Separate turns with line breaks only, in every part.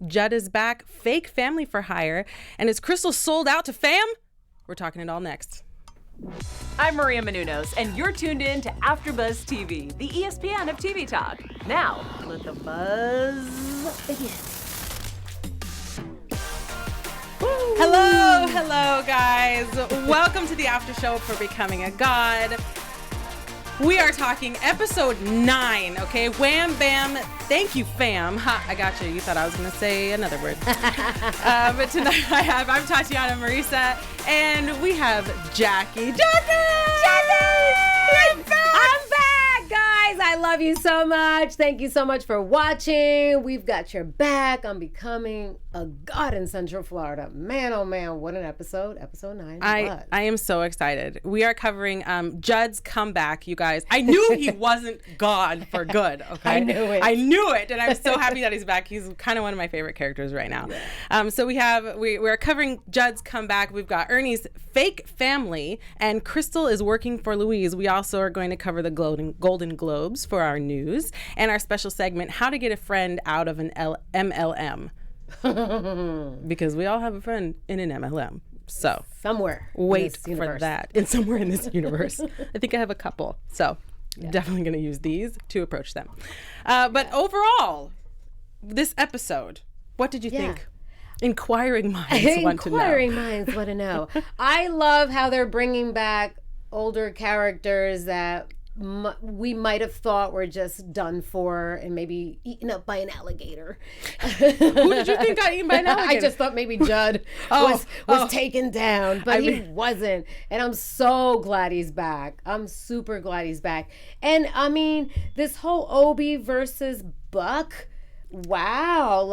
Judd is back, fake family for hire, and is Krystal sold out to fam? We're talking it all next.
I'm Maria Menounos, and you're tuned in to AfterBuzz TV, the ESPN of TV talk. Now, let the buzz begin.
Hello, guys. Welcome to the after show for Becoming a God. We are talking episode 9, okay? Wham, bam, thank you, fam. Ha, I got you. You thought I was going to say another word. But tonight I'm Tatiana Marisa, and we have Jackie.
I'm back, guys. I love you so much. Thank you so much for watching. We've got your back on Becoming a God in Central Florida. Man, oh man, what an episode. Episode 9.
I am so excited. We are covering Judd's comeback, you guys. I knew he wasn't gone for good, okay?
I knew it.
And I'm so happy that he's back. He's kind of one of my favorite characters right now. Yeah. So we're covering Judd's comeback. We've got Ernie's fake family, and Krystal is working for Louise. We also are going to cover the Golden Globes for our news, and our special segment, How to Get a Friend Out of an MLM. Because we all have a friend in an MLM. So
somewhere
wait for that. And somewhere in this universe. I think I have a couple. So definitely going to use these to approach them. But overall, this episode, what did you think? Inquiring minds want to know.
Inquiring minds want to know. I love how they're bringing back older characters that we might have thought were just done for and maybe eaten up by an alligator.
Who did you think got eaten by an alligator?
I just thought maybe Judd was taken down, but he wasn't. And I'm so glad he's back. I'm super glad he's back. And I mean, this whole Obie versus Buck, wow,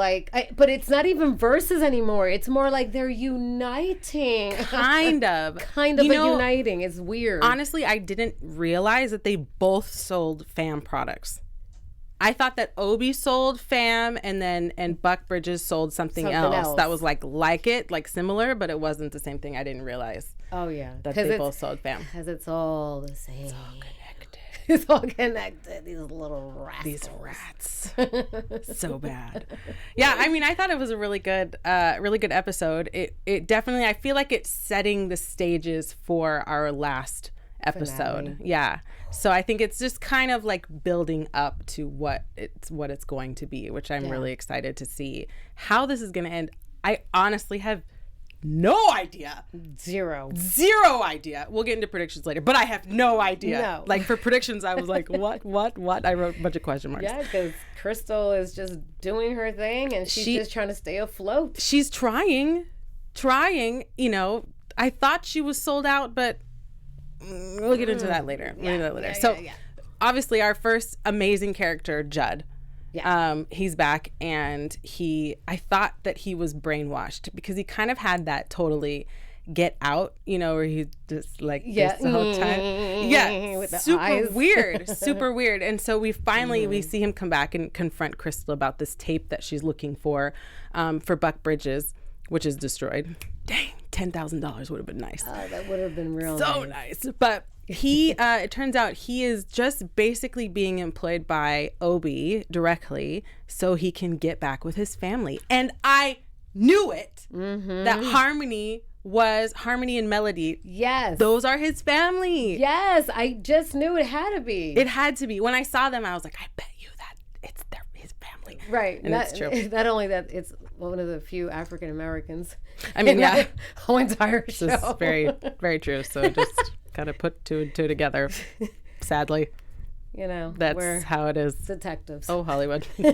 but it's not even versus anymore. It's more like they're uniting.
Kind of
uniting. It's weird.
Honestly, I didn't realize that they both sold fam products. I thought that Obie sold fam and Buck Bridges sold something else that was like similar, but it wasn't the same thing. I didn't realize.
Oh yeah,
that they both sold fam.
Because it's all the same.
It's all connected.
It's all connected. These little rats.
These rats. So bad. Yeah, I mean, I thought it was a really good episode. It definitely, I feel like it's setting the stages for our last episode.
Finale.
Yeah. So I think it's just kind of like building up to what it's going to be, which I'm really excited to see how this is going to end. I honestly have no idea.
Zero
idea. We'll get into predictions later, but I have no idea.
No.
Like for predictions, I was like, what? I wrote a bunch of question marks.
Yeah, because Krystal is just doing her thing and she's just trying to stay afloat.
She's trying. I thought she was sold out, but we'll get into that later. Obviously our first amazing character, Judd. Yeah. He's back, and I thought that he was brainwashed because he kind of had that totally Get Out, where he just like this the whole time. Yeah. With the super weird, super weird. And so we see him come back and confront Krystal about this tape that she's looking for Buck Bridges, which is destroyed. Dang, $10,000 would have been nice.
Oh, that would have been real
so nice. But it turns out he is just basically being employed by Obie directly so he can get back with his family. And I knew it, that Harmony and Melody.
Yes.
Those are his family.
Yes, I just knew it had to be.
It had to be. When I saw them, I was like, I bet you that it's his family.
Right.
And it's true.
Not only that, it's one of the few African Americans.
I mean,
the whole entire show.
This is very, very true. So just kind of put two and two together, sadly. That's how it is.
Detectives.
Oh, Hollywood. So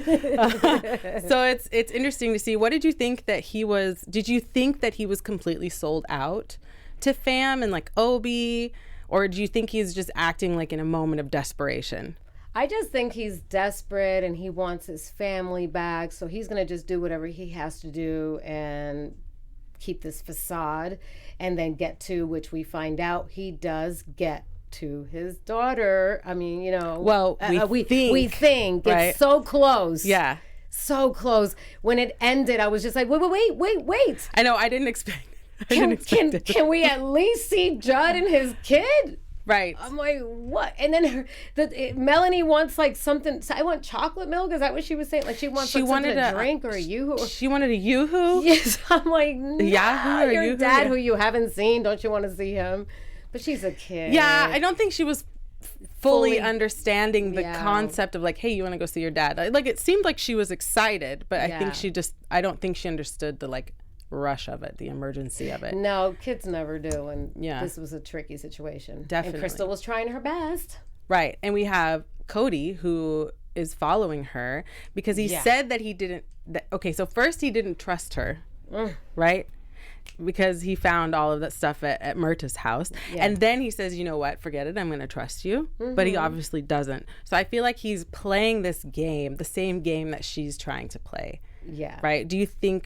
it's interesting to see. What did you think that he was? Did you think that he was completely sold out to fam and like Obie, or do you think he's just acting like in a moment of desperation?
I just think he's desperate and he wants his family back, so he's gonna just do whatever he has to do and keep this facade, and then get to, which we find out he does get to his daughter. I mean,
well, we think
right? It's so close.
Yeah.
So close. When it ended, I was just like, wait.
I know, I didn't expect
Can we at least see Judd and his kid?
Right.
I'm like, what? And then Melanie wants like something. So I want chocolate milk. Is that what she was saying? Like she wants something to drink or a Yoo-hoo.
She wanted a Yoo-hoo?
Yes. I'm like, no,
Yahoo or
your
Yoo-hoo?
dad who you haven't seen. Don't you want to see him? But she's a kid.
Yeah, I don't think she was fully understanding the concept of like, hey, you want to go see your dad? Like it seemed like she was excited, but I think I don't think she understood the like rush of it, the emergency of it.
No, kids never do, and this was a tricky situation.
Definitely.
And Krystal was trying her best.
Right, and we have Cody who is following her because he said that he didn't. Okay, so first he didn't trust her, right? Because he found all of that stuff at Myrta's house. Yeah. And then he says, you know what, forget it, I'm going to trust you. Mm-hmm. But he obviously doesn't. So I feel like he's playing this game, the same game that she's trying to play.
Yeah.
Right?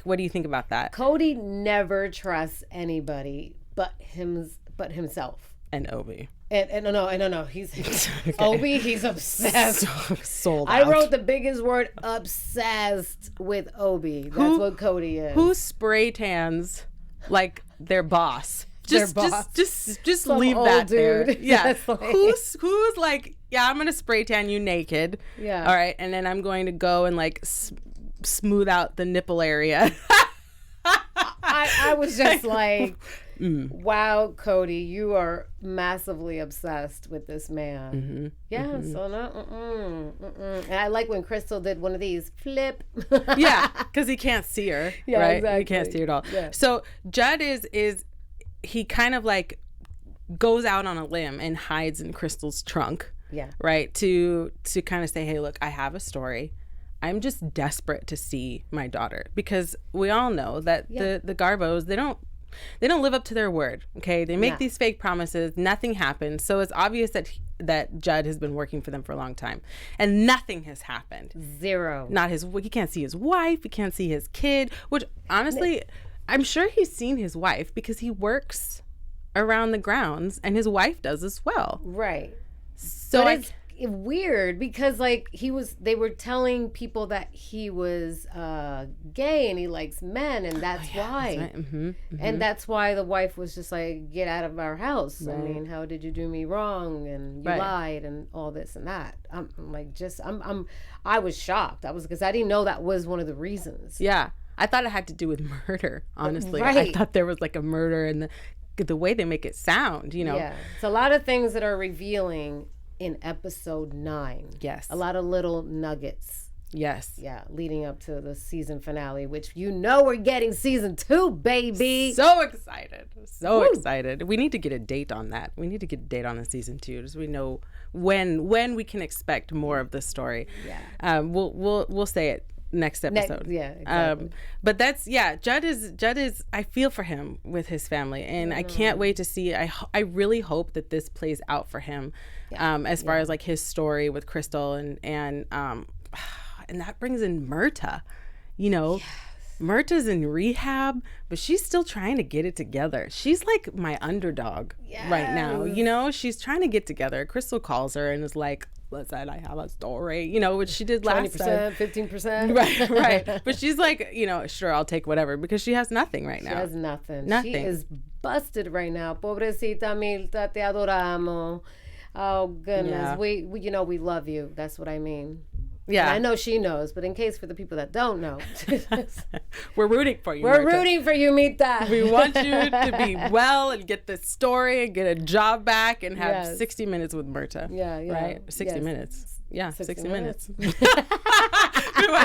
What do you think about that?
Cody never trusts anybody but himself.
And Obie.
And no. He's okay. Obie, he's obsessed.
Sold out.
I wrote the biggest word, obsessed with Obie. That's what Cody is.
Who spray tans like their boss? Just
Some
leave
old
that
dude.
there. Yeah.
Like...
Who's like, yeah, I'm gonna spray tan you naked.
Yeah.
All right, and then I'm going to go and like smooth out the nipple area.
I was just like, wow, Cody, you are massively obsessed with this man. Mm-hmm. Yeah. Mm-hmm. So no. And I like when Krystal did one of these flip.
Yeah, because he can't see her.
Yeah,
right?
Exactly.
He can't see her at all.
Yeah.
So Judd is he kind of like goes out on a limb and hides in Krystal's trunk.
Yeah. Right.
To kind of say, hey, look, I have a story. I'm just desperate to see my daughter because we all know that the Garbos, they don't live up to their word. Okay, they make these fake promises. Nothing happens. So it's obvious that Judd has been working for them for a long time, and nothing has happened.
Zero.
He can't see his wife. He can't see his kid. Which honestly, I'm sure he's seen his wife because he works around the grounds, and his wife does as well.
Right.
So
it's weird because like they were telling people that he was gay and he likes men, and that's why. That's right. Mm-hmm, mm-hmm. And that's why the wife was just like, get out of our house. Right. I mean, how did you do me wrong? And you lied and all this and that. I was shocked. Because I didn't know that was one of the reasons.
Yeah. I thought it had to do with murder, honestly.
Right.
I thought there was like a murder and the way they make it sound, you know.
Yeah. It's a lot of things that are revealing in episode 9.
Yes.
A lot of little nuggets.
Yes.
Yeah, leading up to the season finale, which we're getting season 2, baby.
So excited. So excited. We need to get a date on that. We need to get a date on the season 2 so we know when we can expect more of this story.
Yeah.
We'll say it next episode.
Yeah, exactly.
But that's Judd is I feel for him with his family, and I can't wait to see. I really hope that this plays out for him, as far as like his story with Krystal and that brings in Myrta, you know. Yes. Myrta's in rehab, but she's still trying to get it together. She's like my underdog right now, you know. She's trying to get together. Krystal calls her and is like, listen, I have a story, you know, which she did last
20%, 15%.
Right. But she's like, you know, sure, I'll take whatever because she has nothing right now.
She has nothing. She is busted right now. Pobrecita Milta, te adoramos. Oh, goodness. Yeah. We love you. That's what I mean. Yeah. And I know she knows, but in case for the people that don't know.
We're rooting for you,
We're rooting for you, Mita.
We want you to be well and get this story and get a job back and have 60 minutes with Myrta.
Yeah.
Right? 60 minutes. Yeah, 60 minutes. We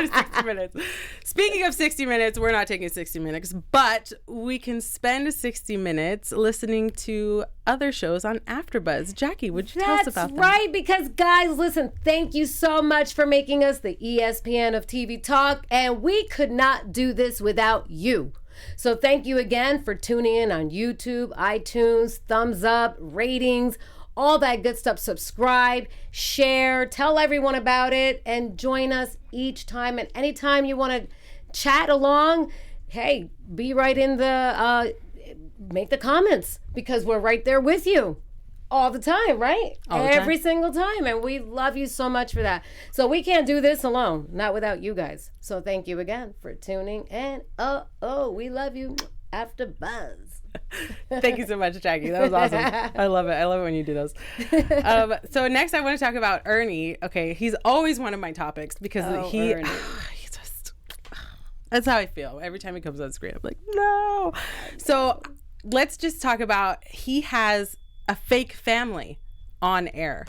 60 minutes. Speaking of 60 minutes, we're not taking 60 minutes, but we can spend 60 minutes listening to other shows on AfterBuzz. Jackie, would you tell us about that?
That's right, because guys, listen, thank you so much for making us the ESPN of TV talk, and we could not do this without you. So thank you again for tuning in on YouTube, iTunes, thumbs up, ratings, all that good stuff. Subscribe, share, tell everyone about it, and join us each time. And anytime you want to chat along, hey, be right in make the comments, because we're right there with you all the time, right? Every single time. And we love you so much for that. So we can't do this alone, not without you guys. So thank you again for tuning in. We love you. AfterBuzz.
Thank you so much, Jackie. That was awesome. I love it. I love it when you do those. So next I want to talk about Ernie. Okay, he's always one of my topics because he's just, that's how I feel. Every time he comes on screen, I'm like, no. So let's just talk about, he has a fake family on air.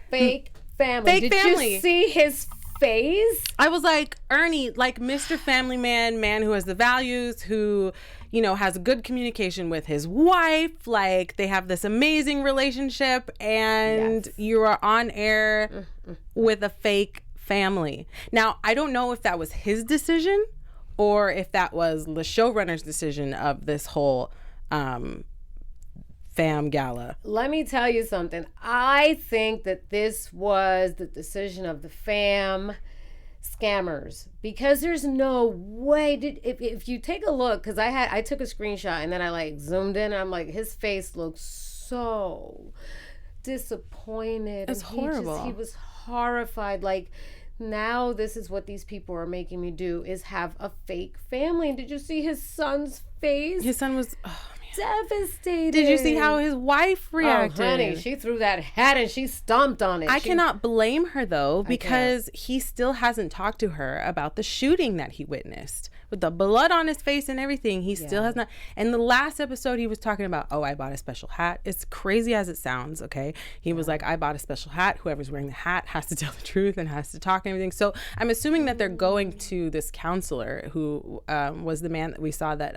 Fake family.
Fake family.
You see his face?
I was like, Ernie, like Mr. Family man who has the values, who, you know, has good communication with his wife. Like, they have this amazing relationship, and you are on air with a fake family. Now, I don't know if that was his decision or if that was the showrunner's decision of this whole fam gala.
Let me tell you something. I think that this was the decision of the fam scammers, because there's no way. If you take a look, because I took a screenshot and then I like zoomed in and I'm like, his face looks so disappointed.
It's horrible.
He was horrified. Like, now this is what these people are making me do, is have a fake family. And did you see his son's face?
His son was
devastated.
Did you see how his wife reacted?
Oh, honey, she threw that hat and she stomped on it.
I cannot blame her, though, because he still hasn't talked to her about the shooting that he witnessed. With the blood on his face and everything, he still has not. And the last episode, he was talking about, I bought a special hat. It's crazy as it sounds, okay? He was like, I bought a special hat. Whoever's wearing the hat has to tell the truth and has to talk and everything. So I'm assuming that they're going to this counselor who was the man that we saw that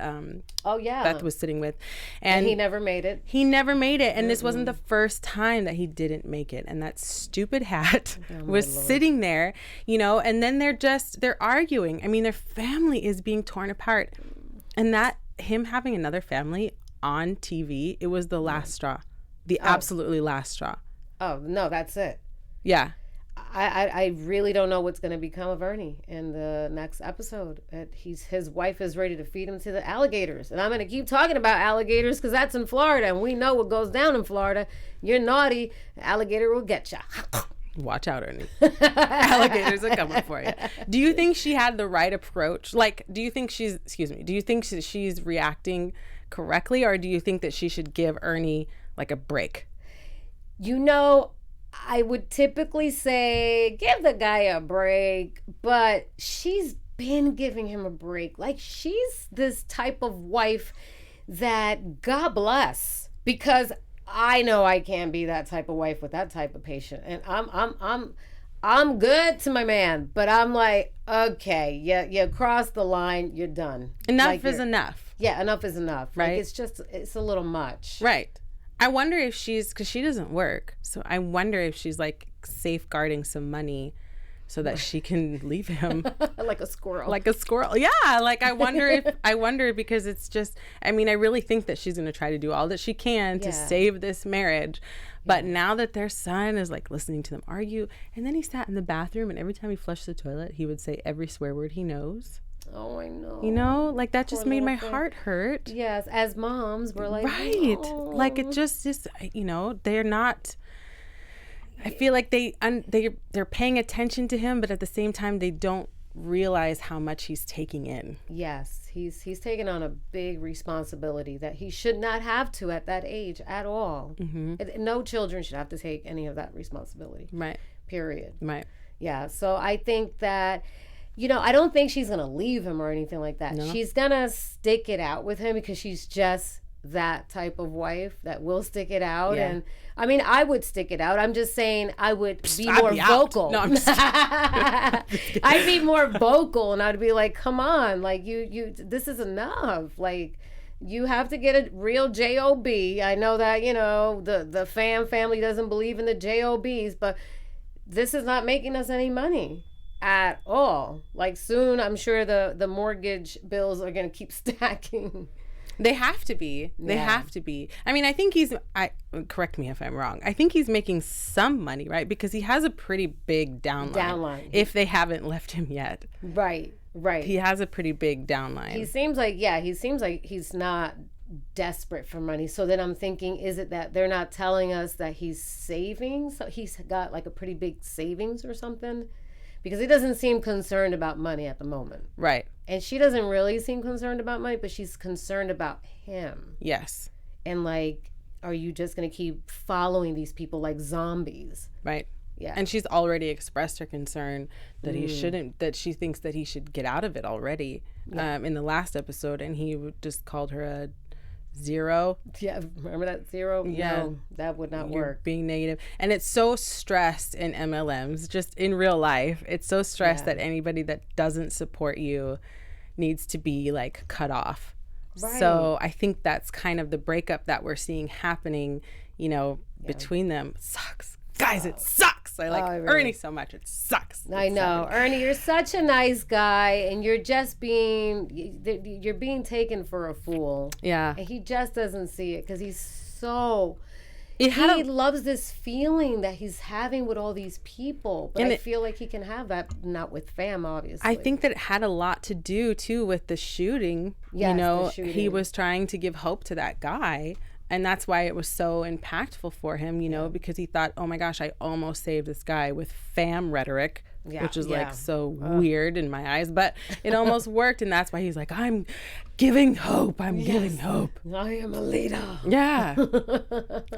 Beth was sitting with. And
he never made it.
He never made it. And this wasn't the first time that he didn't make it. And that stupid hat was sitting there, you know, and then they're arguing. I mean, their family is being torn apart. And that, him having another family on TV, it was the last straw. The absolutely last straw.
Oh, no, that's it.
Yeah.
I really don't know what's going to become of Ernie in the next episode. His wife is ready to feed him to the alligators. And I'm going to keep talking about alligators because that's in Florida. And we know what goes down in Florida. You're naughty, alligator will get you.
Watch out, Ernie. Alligators are coming for you. Do you think she had the right approach? Like, do you think she's reacting correctly, or do you think that she should give Ernie like a break?
You know, I would typically say give the guy a break, but she's been giving him a break. Like, she's this type of wife that, God bless, because I know I can't be that type of wife with that type of patient. And I'm good to my man, but I'm like, okay, you crossed the line, you're done.
Enough is enough.
Yeah, enough is enough.
Right.
Like, it's a little much.
Right. I wonder if because she doesn't work, so I wonder if she's like safeguarding some money so that she can leave him.
Like a squirrel.
Like a squirrel. Yeah. Like, I wonder because it's just, I mean, I really think that she's going to try to do all that she can to save this marriage. But now that their son is like listening to them argue, and then he sat in the bathroom and every time he flushed the toilet, he would say every swear word he knows.
Oh, I know.
You know, like that just made my heart hurt.
Yes. As moms, we're like,
right. Oh. Like, it just, you know, they're not, I feel like they're paying attention to him, but at the same time, they don't realize how much he's taking in.
Yes, he's taken on a big responsibility that he should not have to at that age at all. Mm-hmm. No children should have to take any of that responsibility.
Right.
Period.
Right.
Yeah. So I think that, you know, I don't think she's going to leave him or anything like that. No. She's going to stick it out with him because she's just that type of wife that will stick it out. Yeah. And I mean, I would stick it out. I'm just saying I would be more vocal. No, I'm just I'd be more vocal and I'd be like, come on, like you this is enough. Like, you have to get a real job. I know that, you know, the family doesn't believe in the jobs, but this is not making us any money at all. Like, soon I'm sure the mortgage bills are going to keep stacking.
They have to be. They have to be. I mean, I think correct me if I'm wrong, I think he's making some money, right? Because he has a pretty big downline. If they haven't left him yet.
Right.
He has a pretty big downline.
He seems like he's not desperate for money. So then I'm thinking, is it that they're not telling us that he's saving? So he's got like a pretty big savings or something? because he doesn't seem concerned about money at the moment.
Right.
And she doesn't really seem concerned about money, but she's concerned about him.
Yes.
And like, are you just going to keep following these people like zombies?
Right.
Yeah.
And she's already expressed her concern that he shouldn't, that she thinks that he should get out of it already in the last episode. And he just called her a zero.
Yeah. Remember that zero?
Yeah.
No, that would not work.
Being negative. And it's so stressed in MLMs, just in real life. It's so stressed that anybody that doesn't support you needs to be like cut off. Right. So I think that's kind of the breakup that we're seeing happening, you know, between them. Sucks. Guys, it sucks. I like Ernie so much. It sucks.
I know. Ernie, you're such a nice guy, and you're just being taken for a fool.
Yeah.
And he just doesn't see it because he's so... He loves this feeling that he's having with all these people. But I feel like he can have that not with fam, obviously.
I think that it had a lot to do, too, with the shooting.
Yes,
you know,
the shooting.
He was trying to give hope to that guy. And that's why it was so impactful for him, you know, because he thought, oh my gosh, I almost saved this guy with fam rhetoric, which is like so weird in my eyes, but it almost worked. And that's why he's like, I'm giving hope. I'm giving hope.
I am a leader.
Yeah.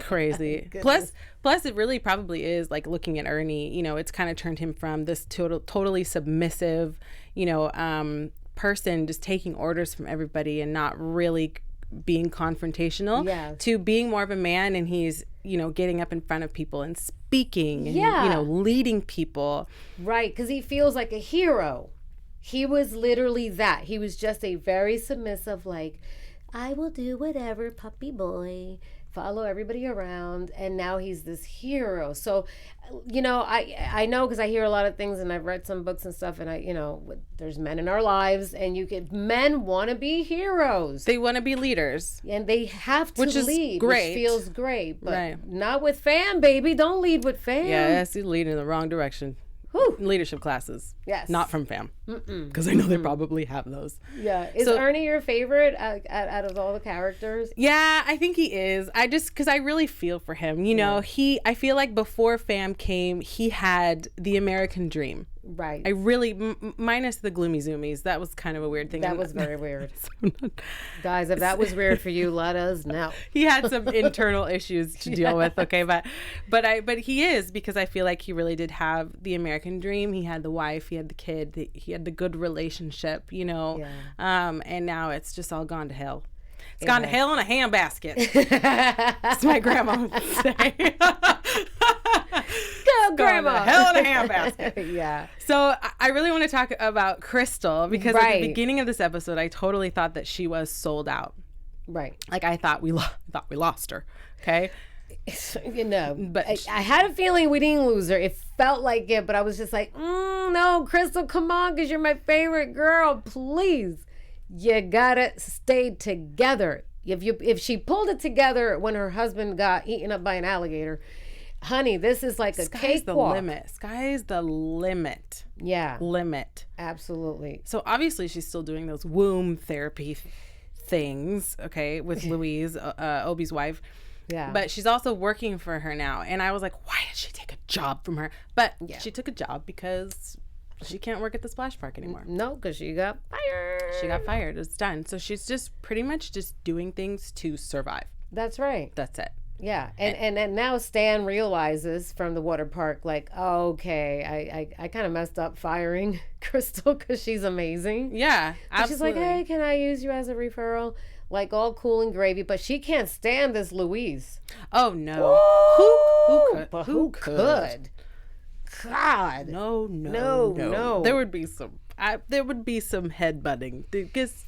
Crazy. Plus it really probably is like looking at Ernie, you know, it's kind of turned him from this totally submissive, you know, person just taking orders from everybody and not really being confrontational to being more of a man, and he's, you know, getting up in front of people and speaking and, you know, leading people.
Right, because he feels like a hero. He was literally that. He was just a very submissive, like, I will do whatever, puppy boy, follow everybody around, and now he's this hero. So, you know, I know because I hear a lot of things, and I've read some books and stuff, and I, you know, there's men in our lives, and men want to be heroes.
They want to be leaders,
and they have to lead,
great.
Which feels great, but not with fam, baby. Don't lead with fam.
Yes, you lead in the wrong direction.
Whew.
Leadership classes.
Yes.
Not from fam. Because I know they probably have those.
Yeah. Is Ernie your favorite out of all the characters?
Yeah, I think he is. Because I really feel for him. You know, I feel like before fam came, he had the American dream.
Right.
I really, minus the gloomy zoomies, that was kind of a weird thing.
That was very weird. Guys, if that was weird for you, let us know.
He had some internal issues to deal with, okay, but he is, because I feel like he really did have the American dream. He had the wife, he had the kid, he had the good relationship, you know, and now it's just all gone to hell. It's gone to hell in a handbasket. That's my grandma would say.
Go, Grandma.
Hell in a handbasket.
Yeah.
So I really want to talk about Krystal, because at the beginning of this episode, I totally thought that she was sold out.
Right.
Like I thought we lost her. Okay.
You know, but I had a feeling we didn't lose her. It felt like it, but I was just like, no, Krystal, come on, because you're my favorite girl. Please. You gotta stay together. If she pulled it together when her husband got eaten up by an alligator, honey, this is like a cakewalk.
Sky's the limit.
Yeah.
Limit.
Absolutely.
So obviously she's still doing those womb therapy things, okay, with Louise, Obie's wife.
Yeah.
But she's also working for her now. And I was like, why did she take a job from her? But she took a job because she can't work at the splash park anymore.
No, because she got fired.
She got fired. It's done. So she's just pretty much just doing things to survive.
That's right.
That's it.
Yeah. And now Stan realizes from the water park, like, oh, okay, I kind of messed up firing Krystal because she's amazing.
Yeah, absolutely.
She's like, hey, can I use you as a referral? Like all cool and gravy, but she can't stand this Louise.
Oh, no. Who could?
God. No.
There would be some headbutting. Because,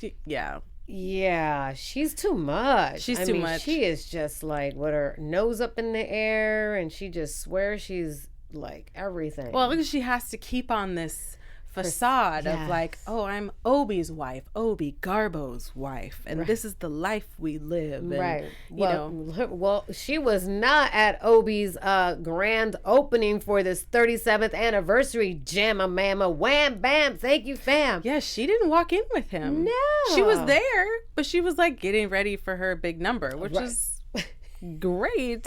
Yeah, she's too much.
She's too much.
She is just like with her nose up in the air, and she just swears she's like everything.
Well, because she has to keep on this facade of like, oh, I'm Obie's wife, Obie Garbo's wife, and this is the life we live. And,
right. Well, she was not at Obie's grand opening for this 37th anniversary jamma mamma wham bam. Thank you, fam.
Yeah, she didn't walk in with him.
No.
She was there, but she was like getting ready for her big number, which is great.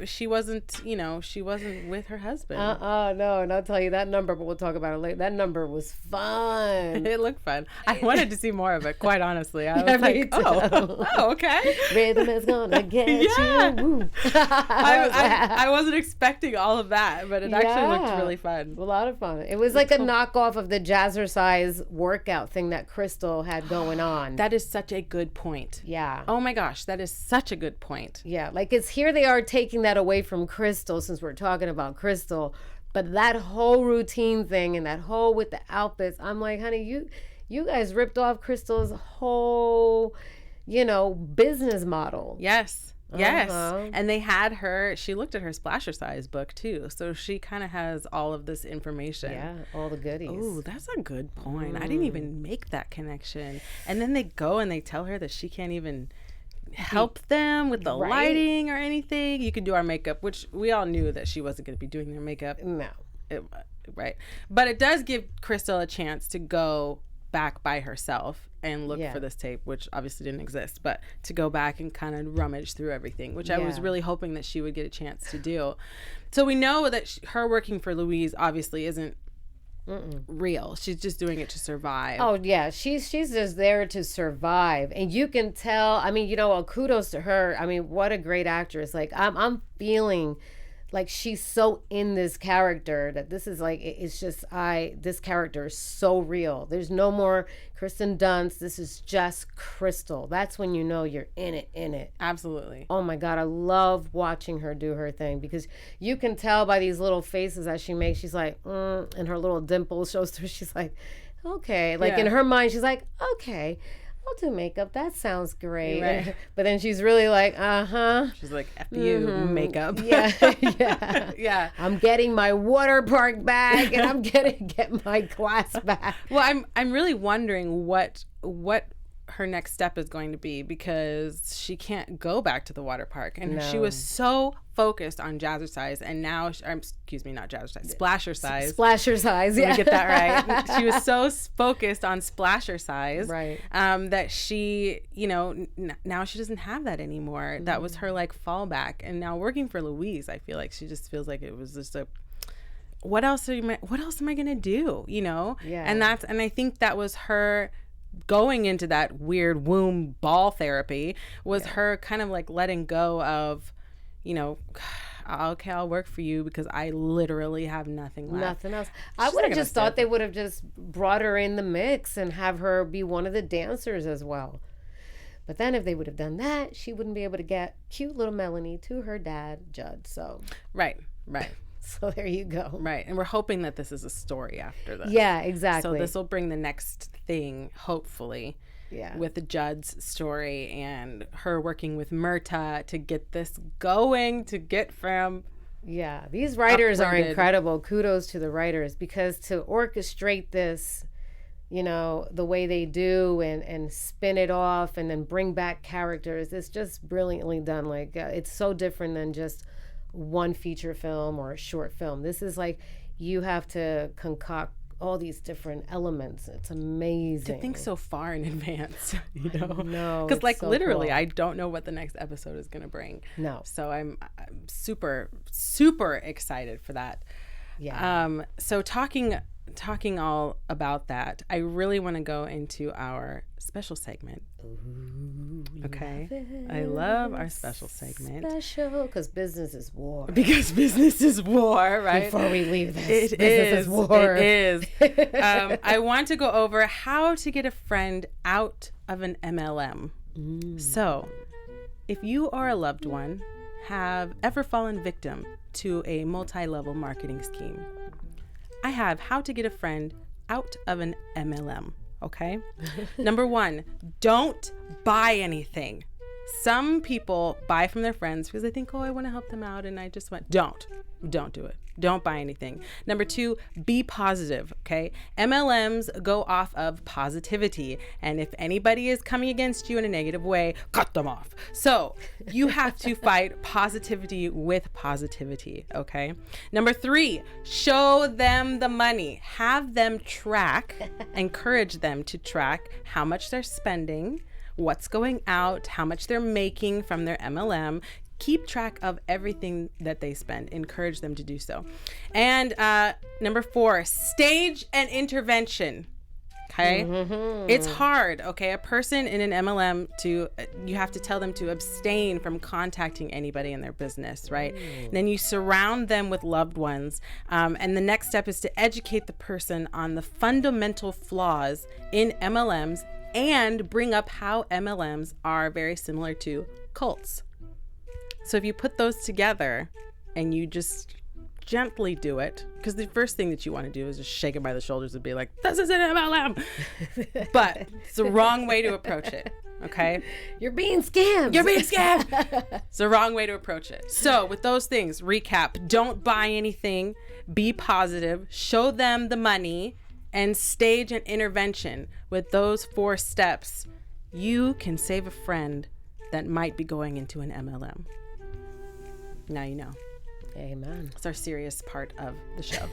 she wasn't, she wasn't with her husband.
No, and I'll tell you that number, but we'll talk about it later. That number was fun.
It looked fun. I wanted to see more of it, quite honestly. I was like, oh, okay.
Rhythm is gonna get you.
I wasn't expecting all of that, but it actually looked really fun.
A lot of fun. It was like a knockoff of the jazzercise workout thing that Krystal had going on.
That is such a good point.
Yeah.
Oh my gosh, that is such a good point.
Yeah, like it's here they are taking that away from Krystal, since we're talking about Krystal, but that whole routine thing and that whole with the outfits, I'm like, honey, you guys ripped off Krystal's whole, business model.
Yes. Yes. And they had her, she looked at her Splashercise book too. So she kind of has all of this information.
Yeah, all the goodies.
Oh, that's a good point. I didn't even make that connection. And then they go and they tell her that she can't even help them with the lighting or anything. You can do our makeup, which we all knew that she wasn't going to be doing their makeup.
No.
Right. But it does give Krystal a chance to go back by herself and look for this tape, which obviously didn't exist, but to go back and kind of rummage through everything, which I was really hoping that she would get a chance to do. So we know that her working for Louise obviously isn't real. She's just doing it to survive.
Oh yeah, she's just there to survive, and you can tell. I mean, kudos to her. I mean, what a great actress. Like I'm feeling like she's so in this character that this is like, it's just, this character is so real. There's no more Kristen Dunst. This is just Krystal. That's when you know you're in it.
Absolutely.
Oh my God, I love watching her do her thing, because you can tell by these little faces that she makes. She's like, and her little dimple shows through. She's like, okay. Like in her mind, she's like, okay, I'll do makeup. That sounds great. Right. But then she's really like,
She's like, F you, makeup.
Yeah. I'm getting my water park back, and I'm gonna get my class back.
Well, I'm really wondering what her next step is going to be, because she can't go back to the water park, and she was so focused on Jazzercise, and now not Jazzercise, Splashercise.
Yeah,
get that right. She was so focused on Splashercise,
right?
That she, now she doesn't have that anymore. That was her like fallback, and now working for Louise, I feel like she just feels like it was just what else am I gonna do? Yeah. And I think that was her going into that weird womb ball therapy, was her kind of like letting go of, okay, I'll work for you because I literally have nothing left.
Nothing else. I would have just thought they would have just brought her in the mix and have her be one of the dancers as well. But then if they would have done that, she wouldn't be able to get cute little Melanie to her dad, Judd. So
Right.
So there you go.
Right. And we're hoping that this is a story after this.
Yeah, exactly.
So this will bring the next thing, hopefully, with Judd's story and her working with Myrta to get this going, to get from...
Yeah, these writers are incredible. Kudos to the writers, because to orchestrate this, the way they do and spin it off and then bring back characters, it's just brilliantly done. Like, it's so different than just one feature film or a short film. This is like, you have to concoct all these different elements. It's amazing
to think so far in advance.
No,
because like
so
literally
cool.
I don't know what the next episode is going to bring.
No,
so I'm super excited for that. So talking all about that, I really want to go into our special segment.
Ooh,
okay, I love our special segment.
Special because business is war.
Because business is war, right?
Before we leave this,
business
is war.
It is. I want to go over how to get a friend out of an MLM. So, if you or a loved one have ever fallen victim to a multi-level marketing scheme, I have how to get a friend out of an MLM, okay? Number 1, don't buy anything. Some people buy from their friends because they think, I want to help them out, and I just went, don't do it. Don't buy anything. Number 2, be positive, okay? MLMs go off of positivity, and if anybody is coming against you in a negative way, cut them off. So you have to fight positivity with positivity, okay? Number 3, show them the money. Have them encourage them to track how much they're spending, what's going out, how much they're making from their MLM. keep track of everything that they spend. Encourage them to do so. And number 4, stage an intervention. Okay. It's hard. Okay. A person in an MLM you have to tell them to abstain from contacting anybody in their business, right? And then you surround them with loved ones. And the next step is to educate the person on the fundamental flaws in MLMs and bring up how MLMs are very similar to cults. So if you put those together and you just gently do it, because the first thing that you want to do is just shake it by the shoulders and be like, this is an MLM. But it's the wrong way to approach it. Okay?
You're being scammed.
It's the wrong way to approach it. So with those things, recap, don't buy anything, be positive, show them the money, and stage an intervention. With those 4 steps, you can save a friend that might be going into an MLM. Now you know.
Amen.
It's our serious part of the show.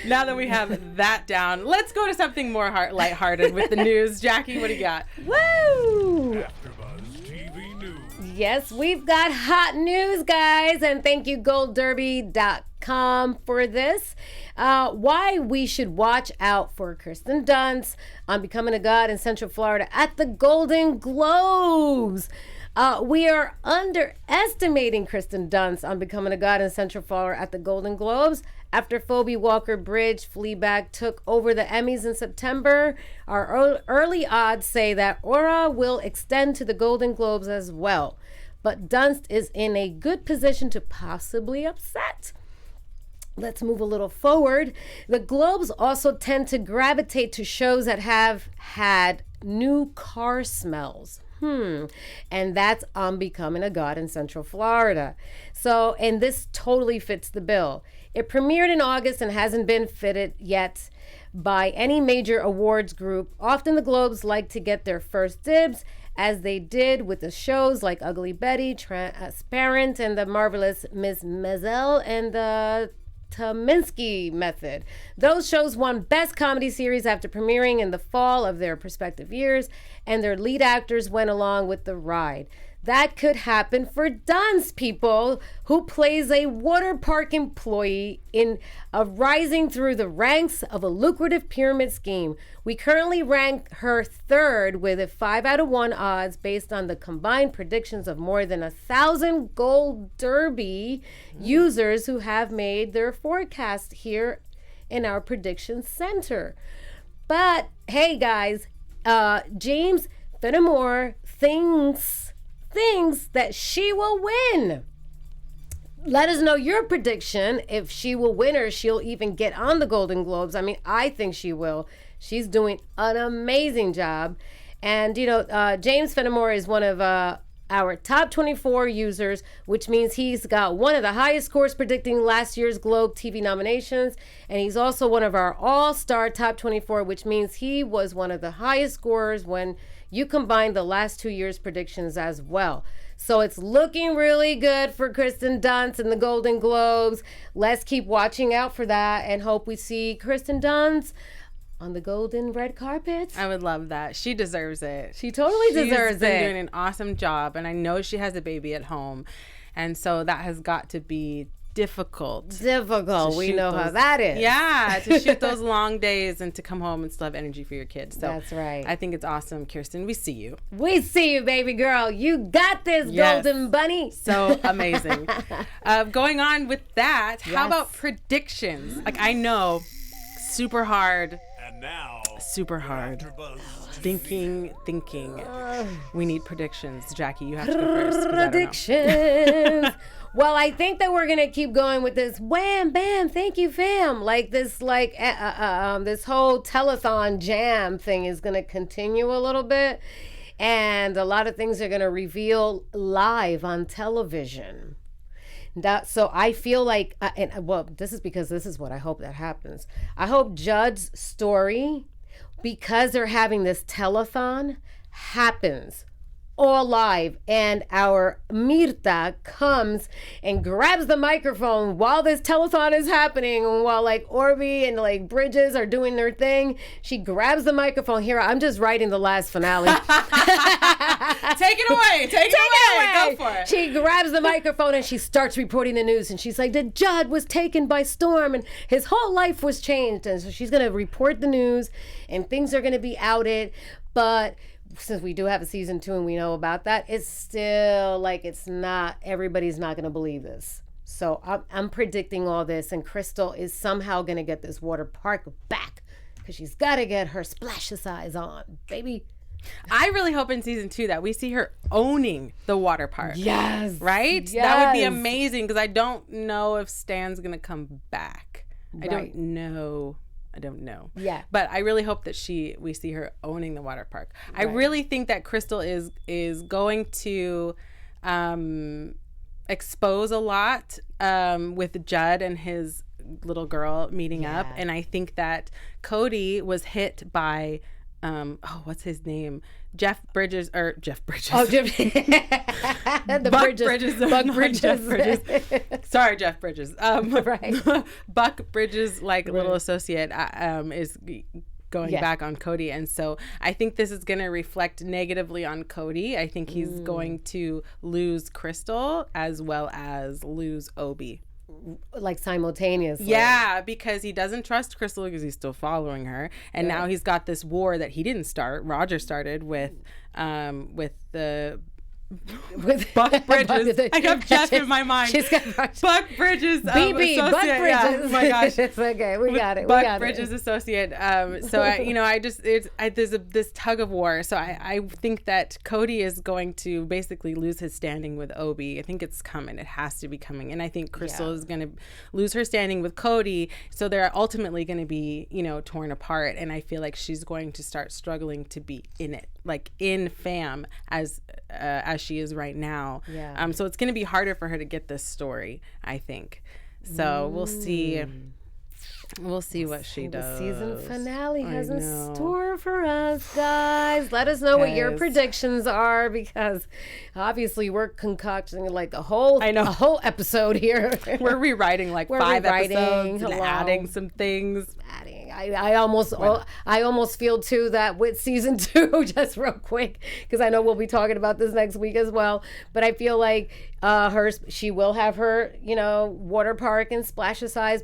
Now that we have that down, let's go to something more lighthearted with the news. Jackie, what do you got?
Woo!
AfterBuzz TV News.
Yes, we've got hot news, guys, and thank you, goldderby.com, for this. Why we should watch out for Kirsten Dunst on Becoming a God in Central Florida at the Golden Globes. We are underestimating Kirsten Dunst on Becoming a God in Central Florida at the Golden Globes. After Phoebe Waller-Bridge Fleabag took over the Emmys in September, our early odds say that aura will extend to the Golden Globes as well. But Dunst is in a good position to possibly upset. Let's move a little forward. The Globes also tend to gravitate to shows that have had new car smells. And that's on Becoming a God in Central Florida. So, and this totally fits the bill. It premiered in August and hasn't been fitted yet by any major awards group. Often the Globes like to get their first dibs, as they did with the shows like Ugly Betty, Transparent, and The Marvelous Miss Maisel, and the Taminsky Method. Those shows won Best Comedy Series after premiering in the fall of their respective years, and their lead actors went along with the ride. That could happen for Dunst, people, who plays a water park employee in rising through the ranks of a lucrative pyramid scheme. We currently rank her 3rd with a 5 out of 1 odds based on the combined predictions of more than 1,000 Gold Derby users who have made their forecast here in our prediction center. But hey, guys, James Fenimore thinks that she will win. Let us know your prediction, if she will win or she'll even get on the Golden Globes. I mean, I think she will. She's doing an amazing job. And, James Fenimore is one of our top 24 users, which means he's got one of the highest scores predicting last year's Globe TV nominations. And he's also one of our all-star top 24, which means he was one of the highest scorers when you combine the last 2 years' predictions as well. So it's looking really good for Kirsten Dunst and the Golden Globes. Let's keep watching out for that and hope we see Kirsten Dunst on the golden red carpet.
I would love that. She deserves it.
She totally deserves it.
She's been doing an awesome job, and I know she has a baby at home, and so that has got to be difficult.
We know how that is.
Yeah, to shoot those long days and to come home and still have energy for your kids. So
that's right.
I think it's awesome, Kirsten. We see you.
We see you, baby girl. You got this, yes. Golden bunny.
So amazing. Going on with that, how about predictions? Like, I know, super hard.
And now,
super hard. Thinking. We need predictions. Jackie, you have to go first.
Predictions. Well, I think that we're gonna keep going with this wham bam thank you fam, like this this whole telethon jam thing is gonna continue a little bit, and a lot of things are gonna reveal live on television. So I feel like, this is because this is what I hope that happens. I hope Judd's story, because they're having this telethon, happens all live, and our Mirta comes and grabs the microphone while this telethon is happening, and while like Obie and like Bridges are doing their thing. She grabs the microphone. Here, I'm just writing the last finale.
Take it away. Take it away. Go for it.
She grabs the microphone and she starts reporting the news, and she's like, that Judd was taken by storm and his whole life was changed. And so she's going to report the news and things are going to be outed. But since we do have a season 2 and we know about that, it's still like everybody's not going to believe this. So I'm predicting all this, and Krystal is somehow going to get this water park back because she's got to get her splashes eyes on, baby.
I really hope in season 2 that we see her owning the water park.
Yes.
Right?
Yes.
That would be amazing, because I don't know if Stan's going to come back.
Right.
I don't know.
Yeah.
But I really hope that we see her owning the water park. Right. I really think that Krystal is going to expose a lot with Judd and his little girl meeting up. And I think that Cody was hit by what's his name? Jeff Bridges. Oh, Jeff.
Buck Bridges.
Sorry, Jeff Bridges.
Right.
Buck Bridges, little associate, is going back on Cody. And so I think this is going to reflect negatively on Cody. I think he's going to lose Krystal as well as lose Obie.
Like simultaneously.
Yeah, because he doesn't trust Krystal because he's still following her, and now he's got this war that he didn't start. Roger started with Buck Bridges. I have Jeff in my mind.
She's got
Buck Bridges.
BB, Buck Bridges.
Yeah. Oh my gosh.
It's okay. We got it.
Buck Bridges associate. There's this tug of war. So I think that Cody is going to basically lose his standing with Obie. I think it's coming. It has to be coming. And I think Krystal is going to lose her standing with Cody. So they're ultimately going to be, torn apart. And I feel like she's going to start struggling to be in it, like in fam as she is right now.
Yeah.
So it's going to be harder for her to get this story, I think. So we'll see. We'll see what she does.
The season finale has in store for us, guys. Let us know what your predictions are, because obviously we're concocting a whole episode here.
We're rewriting 5 episodes and adding some things.
I almost feel too that with season 2, just real quick, because I know we'll be talking about this next week as well. But I feel like she will have her water park and splash size,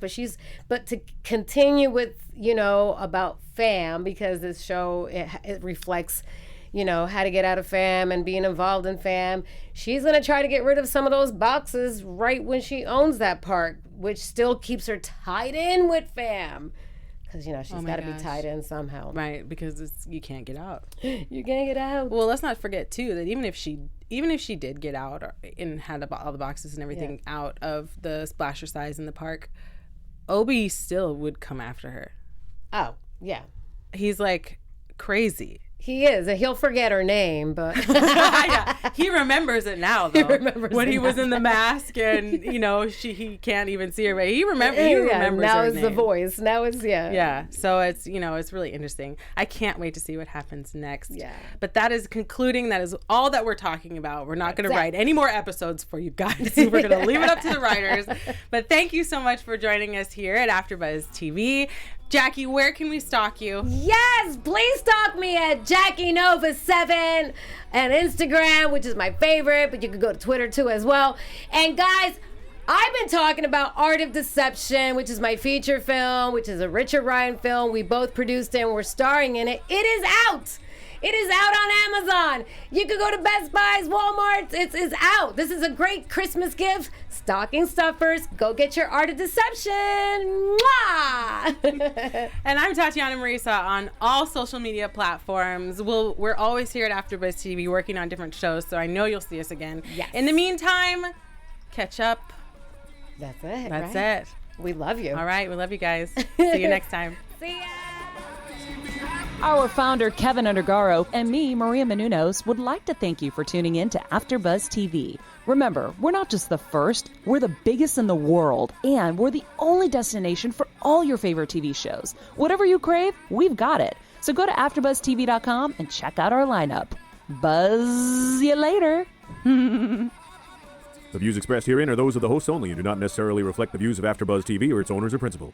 but to continue with about fam, because this show it reflects how to get out of fam and being involved in fam. She's gonna try to get rid of some of those boxes right when she owns that park, which still keeps her tied in with fam. Because, she's got to be tied in somehow.
Right, because you can't get out.
You can't get out.
Well, let's not forget, too, that even if she did get out and had all the boxes and everything out of the splasher size in the park, Obie still would come after her.
Oh, yeah.
He's, crazy.
He is, and he'll forget her name, but
he remembers it now. Though. He remembers when he was in the mask, and he can't even see her. But he remembers.
Now
her
it's
name.
The voice. Now it's
Yeah. So it's it's really interesting. I can't wait to see what happens next.
Yeah.
But that is concluding. That is all that we're talking about. We're not going to write any more episodes for you guys. We're going to leave it up to the writers. But thank you so much for joining us here at AfterBuzz TV. Jackie, where can we stalk you?
Yes, please stalk me at Jackie Nova 7 and Instagram, which is my favorite, but you can go to Twitter too as well. And guys, I've been talking about Art of Deception, which is my feature film, which is a Richard Ryan film. We both produced it and we're starring in it. It is out. It is out on Amazon. You can go to Best Buys, Walmart. It's out. This is a great Christmas gift. Stocking stuffers. Go get your Art of Deception. Mwah!
And I'm Tatiana Marisa on all social media platforms. We're always here at AfterBuzz TV working on different shows, so I know you'll see us again.
Yes.
In the meantime, catch up.
That's it.
That's it.
We love you.
All right. We love you guys. See you next time.
See ya.
Our founder, Keven Undergaro, and me, Maria Menounos, would like to thank you for tuning in to AfterBuzz TV. Remember, we're not just the first, we're the biggest in the world, and we're the only destination for all your favorite TV shows. Whatever you crave, we've got it. So go to AfterBuzzTV.com and check out our lineup. Buzz you later.
The views expressed herein are those of the hosts only and do not necessarily reflect the views of AfterBuzz TV or its owners or principal.